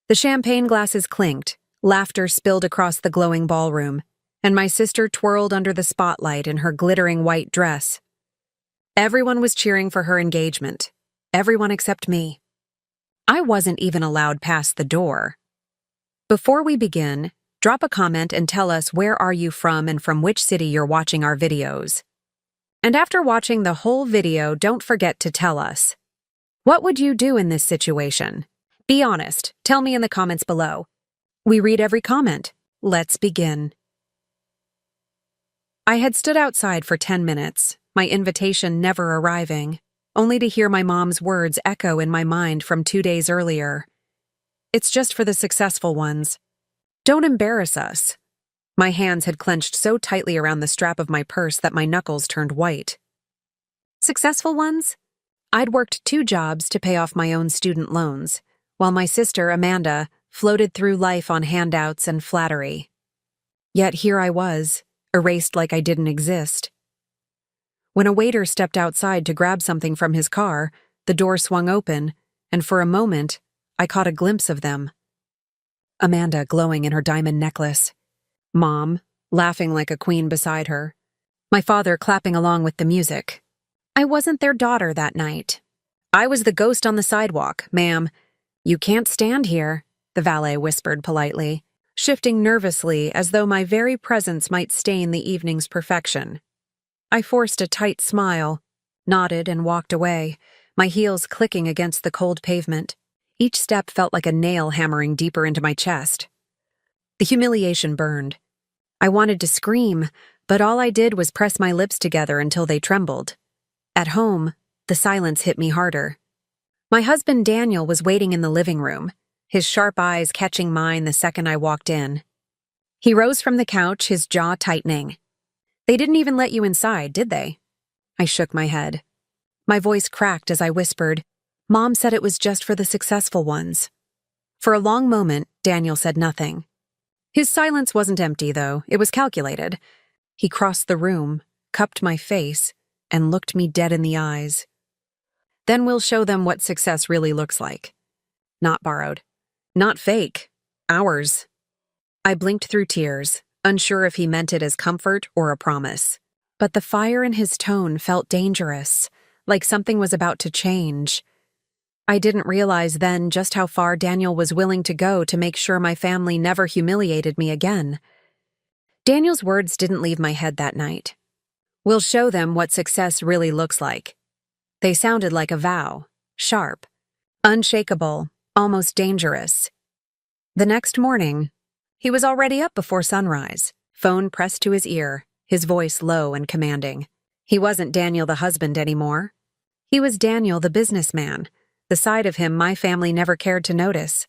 The champagne glasses clinked, laughter spilled across the glowing ballroom, and my sister twirled under the spotlight in her glittering white dress. Everyone was cheering for her engagement. Everyone except me. I wasn't even allowed past the door. Before we begin, drop a comment and tell us where are you from and from which city you're watching our videos. And after watching the whole video, don't forget to tell us. What would you do in this situation? Be honest, tell me in the comments below. We read every comment. Let's begin. I had stood outside for 10 minutes, my invitation never arriving, only to hear my mom's words echo in my mind from 2 days earlier. It's just for the successful ones. Don't embarrass us. My hands had clenched so tightly around the strap of my purse that my knuckles turned white. Successful ones? I'd worked 2 jobs to pay off my own student loans, while my sister, Amanda, floated through life on handouts and flattery. Yet here I was, erased like I didn't exist. When a waiter stepped outside to grab something from his car, the door swung open, and for a moment, I caught a glimpse of them. Amanda glowing in her diamond necklace. Mom, laughing like a queen beside her. My father clapping along with the music. I wasn't their daughter that night. I was the ghost on the sidewalk, ma'am. You can't stand here, the valet whispered politely, shifting nervously as though my very presence might stain the evening's perfection. I forced a tight smile, nodded and walked away, my heels clicking against the cold pavement. Each step felt like a nail hammering deeper into my chest. The humiliation burned. I wanted to scream, but all I did was press my lips together until they trembled. At home, the silence hit me harder. My husband Daniel was waiting in the living room, his sharp eyes catching mine the second I walked in. He rose from the couch, his jaw tightening. They didn't even let you inside, did they? I shook my head. My voice cracked as I whispered, Mom said it was just for the successful ones. For a long moment, Daniel said nothing. His silence wasn't empty, though. It was calculated. He crossed the room, cupped my face, and looked me dead in the eyes. Then we'll show them what success really looks like. Not borrowed. Not fake. Ours. I blinked through tears, unsure if he meant it as comfort or a promise. But the fire in his tone felt dangerous, like something was about to change. I didn't realize then just how far Daniel was willing to go to make sure my family never humiliated me again. Daniel's words didn't leave my head that night. We'll show them what success really looks like. They sounded like a vow, sharp, unshakable, almost dangerous. The next morning, he was already up before sunrise, phone pressed to his ear, his voice low and commanding. He wasn't Daniel the husband anymore. He was Daniel the businessman, the side of him my family never cared to notice.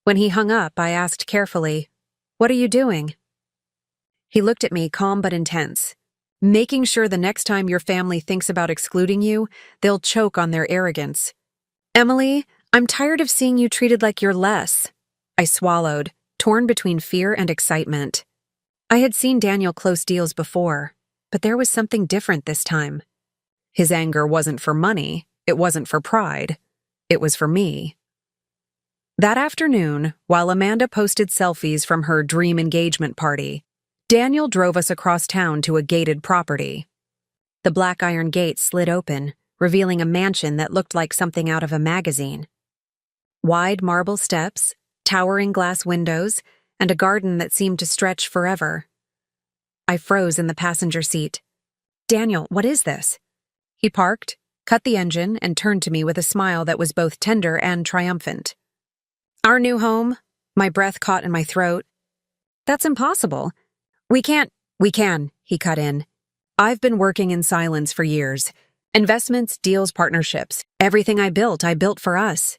When he hung up, I asked carefully, "What are you doing?" He looked at me, calm but intense. "Making sure the next time your family thinks about excluding you, they'll choke on their arrogance. Emily, I'm tired of seeing you treated like you're less." I swallowed, torn between fear and excitement. I had seen Daniel close deals before, but there was something different this time. His anger wasn't for money, it wasn't for pride, it was for me. That afternoon, while Amanda posted selfies from her dream engagement party, Daniel drove us across town to a gated property. The black iron gate slid open, revealing a mansion that looked like something out of a magazine. Wide marble steps, towering glass windows, and a garden that seemed to stretch forever. I froze in the passenger seat. "Daniel, what is this?" He parked, cut the engine, and turned to me with a smile that was both tender and triumphant. "Our new home?" My breath caught in my throat. "That's impossible. We can," he cut in. "I've been working in silence for years. Investments, deals, partnerships. Everything I built for us.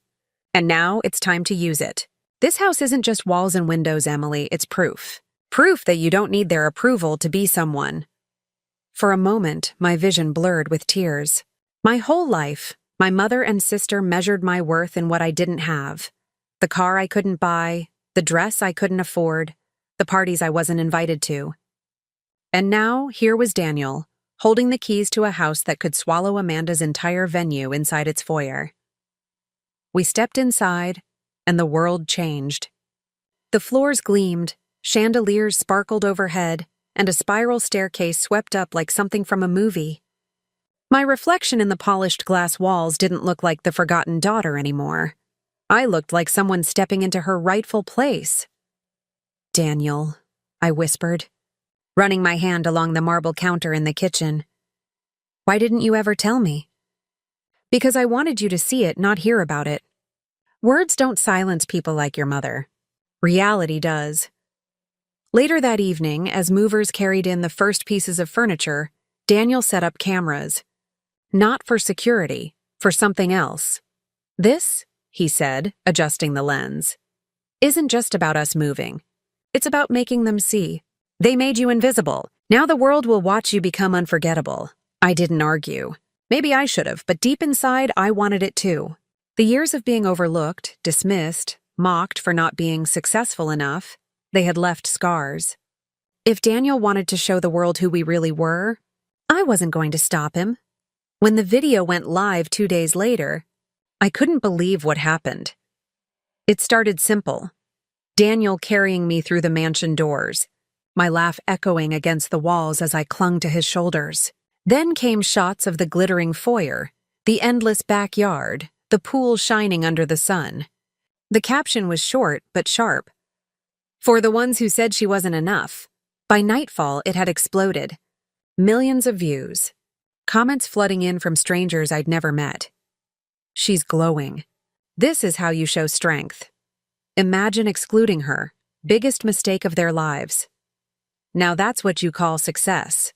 And now it's time to use it. This house isn't just walls and windows, Emily, it's proof. Proof that you don't need their approval to be someone." For a moment, my vision blurred with tears. My whole life, my mother and sister measured my worth in what I didn't have. The car I couldn't buy, the dress I couldn't afford, the parties I wasn't invited to. And now, here was Daniel, holding the keys to a house that could swallow Amanda's entire venue inside its foyer. We stepped inside, and the world changed. The floors gleamed, chandeliers sparkled overhead, and a spiral staircase swept up like something from a movie. My reflection in the polished glass walls didn't look like the forgotten daughter anymore. I looked like someone stepping into her rightful place. "Daniel," I whispered, running my hand along the marble counter in the kitchen. "Why didn't you ever tell me?" "Because I wanted you to see it, not hear about it. Words don't silence people like your mother. Reality does." Later that evening, as movers carried in the first pieces of furniture, Daniel set up cameras. Not for security, for something else. "This," he said, adjusting the lens, "isn't just about us moving. It's about making them see. They made you invisible. Now the world will watch you become unforgettable." I didn't argue. Maybe I should have, but deep inside, I wanted it too. The years of being overlooked, dismissed, mocked for not being successful enough, they had left scars. If Daniel wanted to show the world who we really were, I wasn't going to stop him. When the video went live 2 days later, I couldn't believe what happened. It started simple. Daniel carrying me through the mansion doors, my laugh echoing against the walls as I clung to his shoulders. Then came shots of the glittering foyer, the endless backyard, the pool shining under the sun. The caption was short but sharp. "For the ones who said she wasn't enough." By nightfall, it had exploded. Millions of views. Comments flooding in from strangers I'd never met. "She's glowing. This is how you show strength. Imagine excluding her. Biggest mistake of their lives. Now that's what you call success."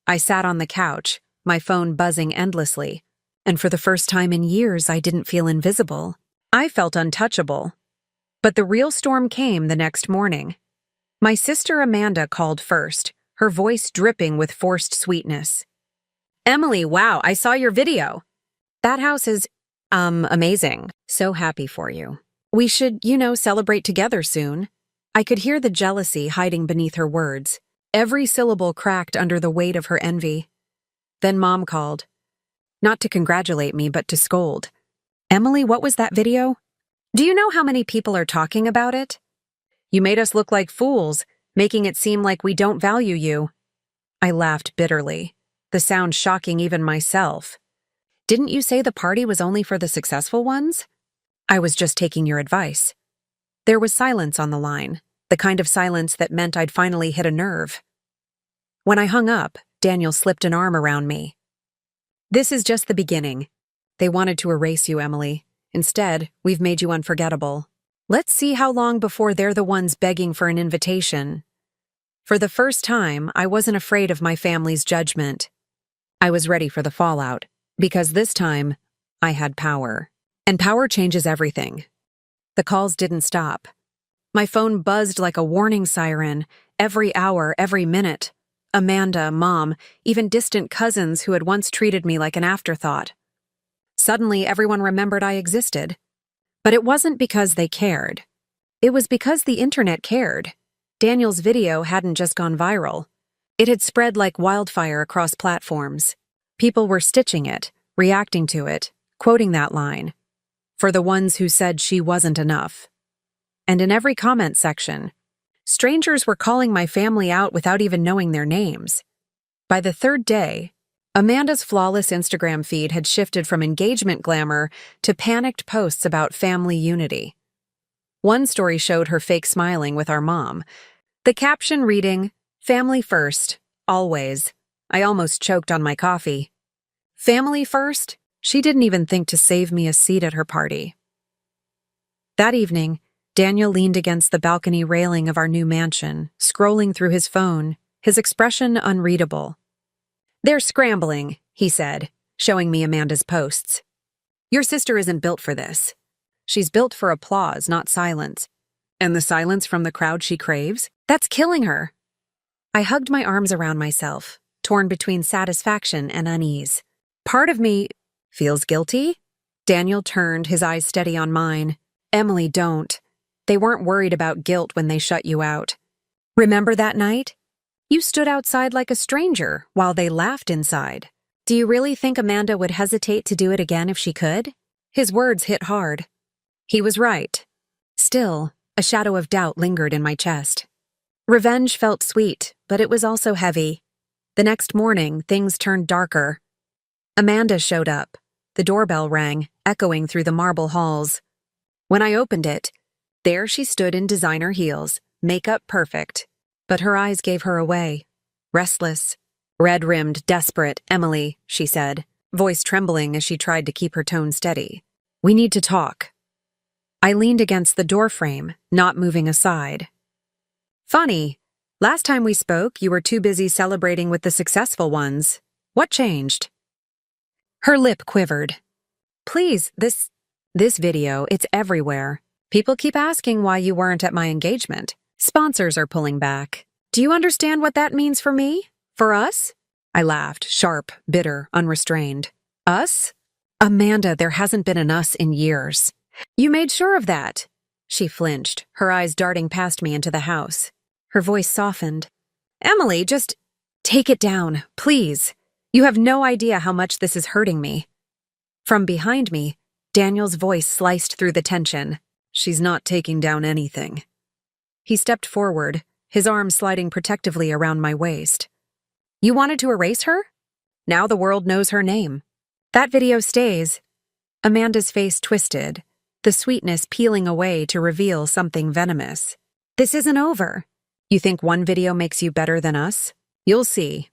I sat on the couch, my phone buzzing endlessly, and for the first time in years I didn't feel invisible. I felt untouchable. But the real storm came the next morning. My sister Amanda called first, her voice dripping with forced sweetness. "Emily, wow, I saw your video. That house is, amazing. So happy for you. We should, celebrate together soon." I could hear the jealousy hiding beneath her words, every syllable cracked under the weight of her envy. Then Mom called. Not to congratulate me, but to scold. "Emily, what was that video? Do you know how many people are talking about it? You made us look like fools, making it seem like we don't value you." I laughed bitterly, the sound shocking even myself. "Didn't you say the party was only for the successful ones?" "I was just taking your advice." There was silence on the line, the kind of silence that meant I'd finally hit a nerve. When I hung up, Daniel slipped an arm around me. "This is just the beginning. They wanted to erase you, Emily. Instead, we've made you unforgettable. Let's see how long before they're the ones begging for an invitation." For the first time, I wasn't afraid of my family's judgment. I was ready for the fallout, because this time, I had power. And power changes everything. The calls didn't stop. My phone buzzed like a warning siren, every hour, every minute. Amanda, Mom, even distant cousins who had once treated me like an afterthought. Suddenly, everyone remembered I existed. But it wasn't because they cared. It was because the internet cared. Daniel's video hadn't just gone viral. It had spread like wildfire across platforms. People were stitching it, reacting to it, quoting that line. "For the ones who said she wasn't enough." And in every comment section, strangers were calling my family out without even knowing their names. By the third day, Amanda's flawless Instagram feed had shifted from engagement glamour to panicked posts about family unity. One story showed her fake smiling with our mom, the caption reading, "Family first, always." I almost choked on my coffee. Family first? She didn't even think to save me a seat at her party. That evening, Daniel leaned against the balcony railing of our new mansion, scrolling through his phone, his expression unreadable. "They're scrambling," he said, showing me Amanda's posts. "Your sister isn't built for this. She's built for applause, not silence. And the silence from the crowd she craves? That's killing her." I hugged my arms around myself, torn between satisfaction and unease. Part of me feels guilty. Daniel turned, his eyes steady on mine. "Emily, don't. They weren't worried about guilt when they shut you out. Remember that night? You stood outside like a stranger while they laughed inside. Do you really think Amanda would hesitate to do it again if she could?" His words hit hard. He was right. Still, a shadow of doubt lingered in my chest. Revenge felt sweet, but it was also heavy. The next morning, things turned darker. Amanda showed up. The doorbell rang, echoing through the marble halls. When I opened it, there she stood in designer heels, makeup perfect. But her eyes gave her away. Restless, red-rimmed, desperate, "Emily," she said, voice trembling as she tried to keep her tone steady. "We need to talk." I leaned against the doorframe, not moving aside. "Funny. Last time we spoke, you were too busy celebrating with the successful ones. What changed?" Her lip quivered. "Please, this video, it's everywhere. People keep asking why you weren't at my engagement. Sponsors are pulling back. Do you understand what that means for me? For us?" I laughed, sharp, bitter, unrestrained. "Us? Amanda, there hasn't been an us in years." "You made sure of that." She flinched, her eyes darting past me into the house. Her voice softened. "Emily, just take it down, please. You have no idea how much this is hurting me." From behind me, Daniel's voice sliced through the tension. "She's not taking down anything." He stepped forward, his arm sliding protectively around my waist. "You wanted to erase her? Now the world knows her name. That video stays." Amanda's face twisted, the sweetness peeling away to reveal something venomous. "This isn't over. You think one video makes you better than us? You'll see."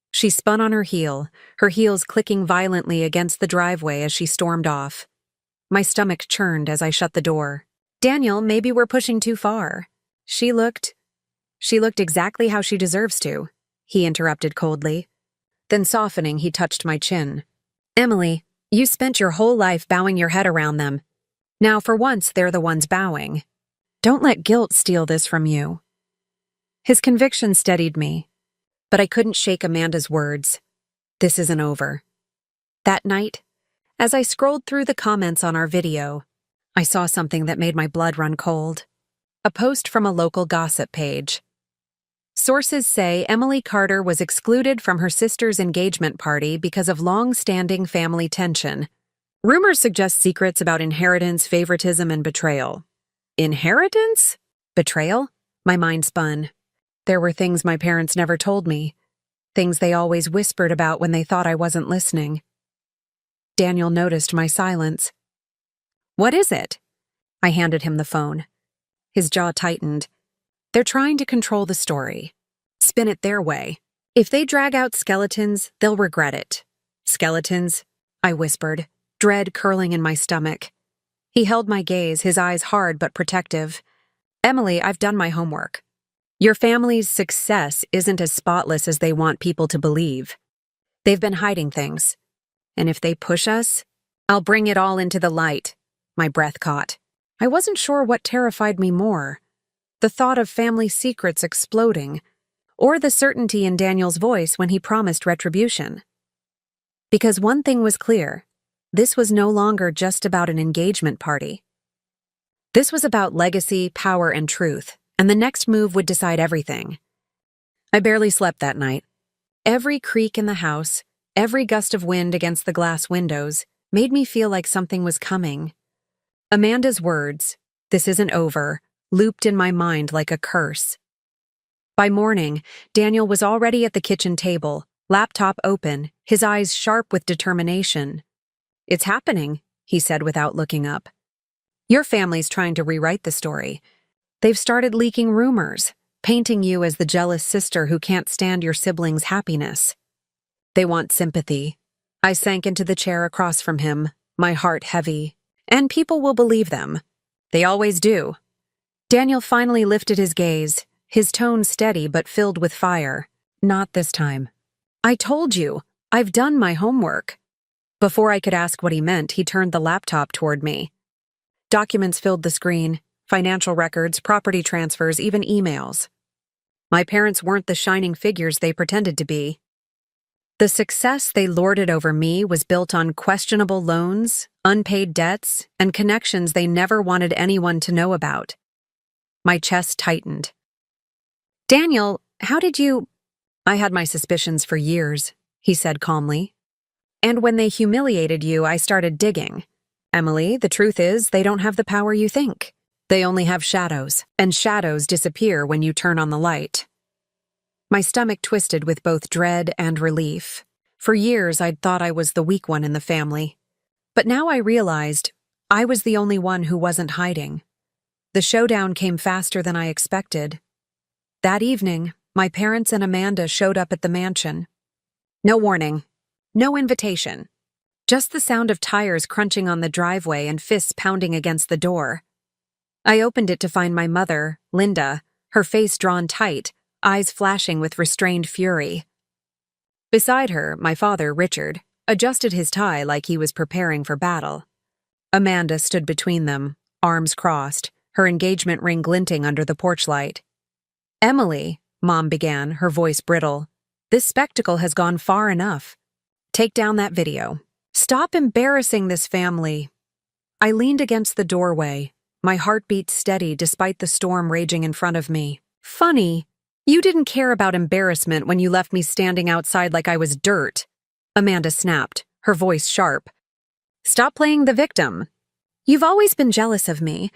She spun on her heel, her heels clicking violently against the driveway as she stormed off. My stomach churned as I shut the door. "Daniel, maybe we're pushing too far." She looked exactly how she deserves to," he interrupted coldly. Then softening, he touched my chin. "Emily, you spent your whole life bowing your head around them. Now, for once, they're the ones bowing. Don't let guilt steal this from you." His conviction steadied me, but I couldn't shake Amanda's words. This isn't over. That night, as I scrolled through the comments on our video, I saw something that made my blood run cold. A post from a local gossip page. Sources say Emily Carter was excluded from her sister's engagement party because of long-standing family tension. Rumors suggest secrets about inheritance, favoritism, and betrayal. Inheritance? Betrayal? My mind spun. There were things my parents never told me. Things they always whispered about when they thought I wasn't listening. Daniel noticed my silence. "What is it?" I handed him the phone. His jaw tightened. "They're trying to control the story. Spin it their way. If they drag out skeletons, they'll regret it." "Skeletons?" I whispered, dread curling in my stomach. He held my gaze, his eyes hard but protective. "Emily, I've done my homework. Your family's success isn't as spotless as they want people to believe. They've been hiding things. And if they push us, I'll bring it all into the light." My breath caught. I wasn't sure what terrified me more, the thought of family secrets exploding, or the certainty in Daniel's voice when he promised retribution. Because one thing was clear, this was no longer just about an engagement party. This was about legacy, power, and truth, and the next move would decide everything. I barely slept that night. Every creak in the house, every gust of wind against the glass windows, made me feel like something was coming. Amanda's words, "This isn't over," looped in my mind like a curse. By morning, Daniel was already at the kitchen table, laptop open, his eyes sharp with determination. "It's happening," he said without looking up. "Your family's trying to rewrite the story. They've started leaking rumors, painting you as the jealous sister who can't stand your siblings' happiness. They want sympathy." I sank into the chair across from him, my heart heavy. "And people will believe them. They always do." Daniel finally lifted his gaze, his tone steady but filled with fire. "Not this time. I told you, I've done my homework." Before I could ask what he meant, he turned the laptop toward me. Documents filled the screen, financial records, property transfers, even emails. My parents weren't the shining figures they pretended to be. The success they lorded over me was built on questionable loans, unpaid debts, and connections they never wanted anyone to know about. My chest tightened. "Daniel, how did you—" "I had my suspicions for years," he said calmly. "And when they humiliated you, I started digging. Emily, the truth is, they don't have the power you think. They only have shadows, and shadows disappear when you turn on the light. My stomach twisted with both dread and relief. For years, I'd thought I was the weak one in the family. But now I realized I was the only one who wasn't hiding. The showdown came faster than I expected. That evening, my parents and Amanda showed up at the mansion. No warning, no invitation. Just the sound of tires crunching on the driveway and fists pounding against the door. I opened it to find my mother, Linda, her face drawn tight, eyes flashing with restrained fury. Beside her, my father, Richard, adjusted his tie like he was preparing for battle. Amanda stood between them, arms crossed, her engagement ring glinting under the porch light. "Emily," Mom began, her voice brittle, "this spectacle has gone far enough. Take down that video. Stop embarrassing this family." I leaned against the doorway, my heartbeat steady despite the storm raging in front of me. "Funny, you didn't care about embarrassment when you left me standing outside like I was dirt," Amanda snapped, her voice sharp. "Stop playing the victim. You've always been jealous of me.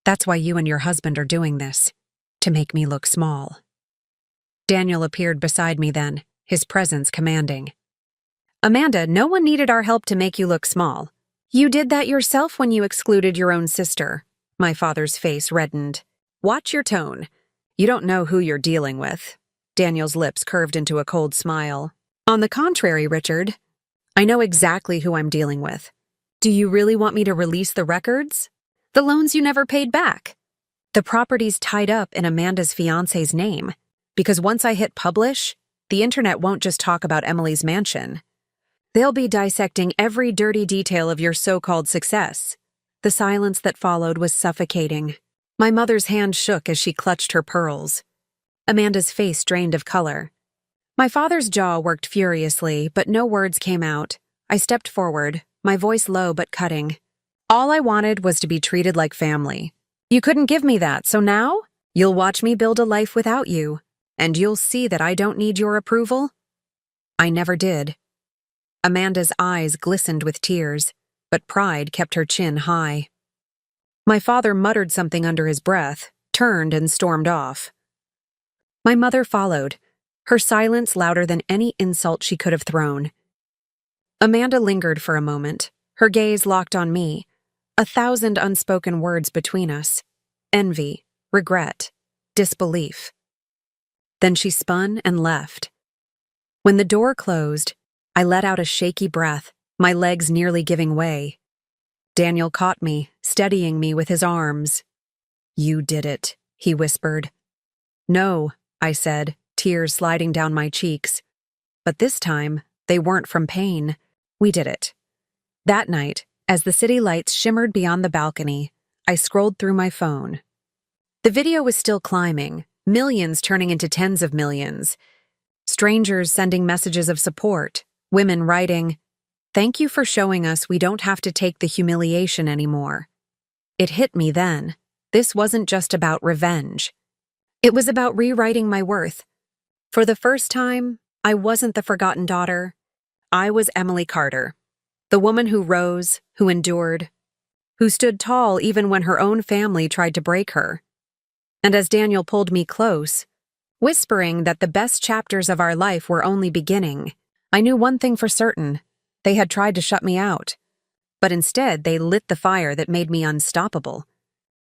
That's why you and your husband are doing this, to make me look small." Daniel appeared beside me then, his presence commanding. "Amanda, no one needed our help to make you look small. You did that yourself when you excluded your own sister." My father's face reddened. "Watch your tone. You don't know who you're dealing with." Daniel's lips curved into a cold smile. "On the contrary, Richard, I know exactly who I'm dealing with. Do you really want me to release the records? The loans you never paid back? The properties tied up in Amanda's fiancé's name? Because once I hit publish, the internet won't just talk about Emily's mansion. They'll be dissecting every dirty detail of your so-called success." The silence that followed was suffocating. My mother's hand shook as she clutched her pearls. Amanda's face drained of color. My father's jaw worked furiously, but no words came out. I stepped forward, my voice low but cutting. "All I wanted was to be treated like family. You couldn't give me that, so now you'll watch me build a life without you, and you'll see that I don't need your approval." I never did. Amanda's eyes glistened with tears, but pride kept her chin high. My father muttered something under his breath, turned and stormed off. My mother followed, her silence louder than any insult she could have thrown. Amanda lingered for a moment, her gaze locked on me, 1,000 unspoken words between us. Envy, regret, disbelief. Then she spun and left. When the door closed, I let out a shaky breath, my legs nearly giving way. Daniel caught me, steadying me with his arms. "You did it," he whispered. "No," I said, tears sliding down my cheeks. But this time, they weren't from pain. We did it. That night, as the city lights shimmered beyond the balcony, I scrolled through my phone. The video was still climbing, millions turning into tens of millions. Strangers sending messages of support, women writing, "Thank you for showing us we don't have to take the humiliation anymore." It hit me then. This wasn't just about revenge. It was about rewriting my worth. For the first time, I wasn't the forgotten daughter. I was Emily Carter, the woman who rose, who endured, who stood tall even when her own family tried to break her. And as Daniel pulled me close, whispering that the best chapters of our life were only beginning, I knew one thing for certain. They had tried to shut me out. But instead, they lit the fire that made me unstoppable.